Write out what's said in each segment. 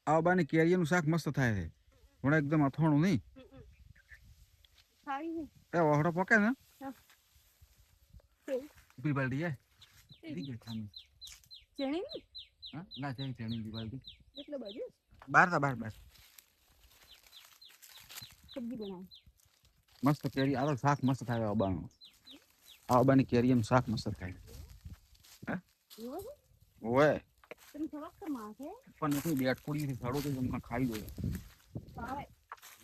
આ બાની કેરીનું શાક મસ્ત થાય છે પણ એકદમ અથાણું નહીં એ ઓહડો પકે ને બી બાલડી જાય ઠીક છે ખામી ચણી હા ના ચણી બી બાલડી એટલે બાજુ બાર સબ્જી બનાવ મસ્ત કેરી આ શાક મસ્ત થાય આબાનું આબાની કેરીનું શાક મસ્ત થાય હે ઓય તમે થોડાક તો માથે પણ નથી બેટ પૂરી સાડો તો તમને ખાઈ દો આવે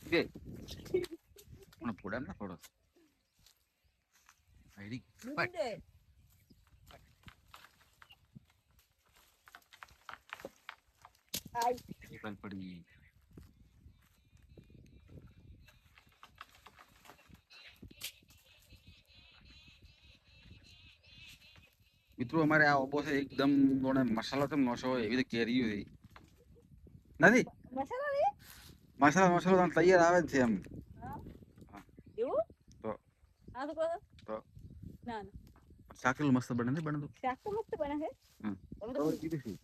બે પણ ફોડા ના થોડો આઈડી દૂધ દે આઈ પલ પડી મિત્રો અમારે આ ઓબો છે એકદમ જોણે મસાલો તો નોશો હોય એવી રીતે કેરી હોય નથી મસાલા રે મસાલો તો તૈયાર આવે જ છે એમ એવું તો આ તો કહો તો ના ના શાક એટલું મસ્ત બને નથી બનતું શાક તો મસ્ત બને છે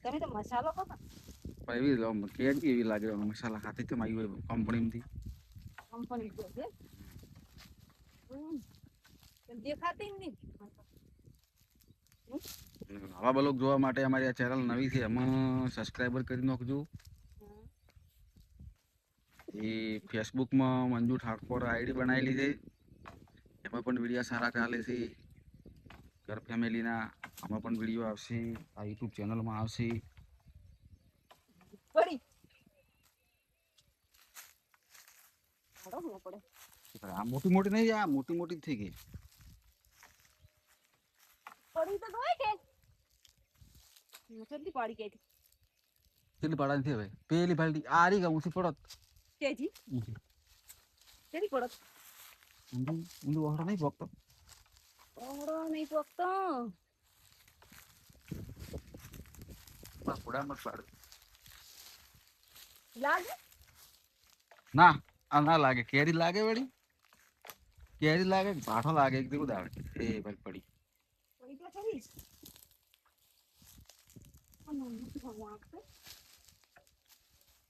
તમે તો મસાલો કહો પણ એવી કેરી એવી લાગે મસાલા ખાતે કેમ આવી હોય કંપનીમાંથી કંપની જો છે દેખાતી જ નહીં આવા બ્લોગ જોવા માટે અમારી આ ચેનલ નવી છે એમાં સબસ્ક્રાઈબર કરી નાખજો એ ફેસબુકમાં મંજુ ઠાકોર આઈડી બનાવેલી છે એમાં પણ વિડીયો સારા ચાલે છે ઘર ફેમિલીના આમાં પણ વિડીયો આવશે આ યુટ્યુબ ચેનલમાં આવશે પડી પડે આ મોટી મોટી નહીં આ મોટી મોટી થઈ ગઈ પડી તો હોય કે જલ્દી પાડી ગઈ કેટલી પાડા નથી હવે પેલી બાલટી આ રહી ગઈ ઊંચી પડત તેજી તેરી પડત ઊંધું ઊંધું ઓહળો નહીં પોકતો ઓહળો નહીં પોકતો ફોડા મત પાડ લાગે ના આ ના લાગે કેરી લાગે વળી કેરી લાગે પાઠો લાગે એક દીકું દાવે એ ભાઈ પડી પડી તો ખરી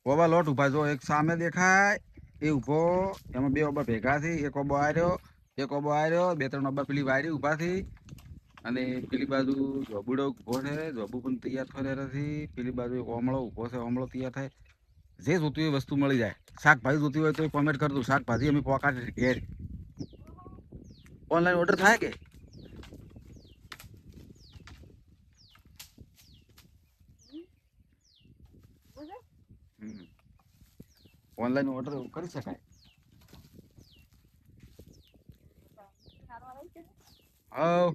ઓબા લોટ ઉભા જો એક સામે દેખાય એ ઉભો એમાં બે ઓબા ભેગા થઈ એક ઓબો આર્યો બે ત્રણ ઓબા પેલી વાયરી ઉભા થઈ અને પેલી બાજુ જોબુડો ઉભો છે જોબુ પણ તૈયાર થયો નથી પેલી બાજુ ઓમળો ઉભો છે ઓમળો તૈયાર થાય જે જોતી હોય વસ્તુ મળી જાય શાકભાજી જોતી હોય તો કોમેન્ટ કરજો શાકભાજી અમે પોકાડી ઘેર ઓનલાઈન ઓર્ડર થાય કે ઓનલાઈન ઓર્ડર કરી શકાય હા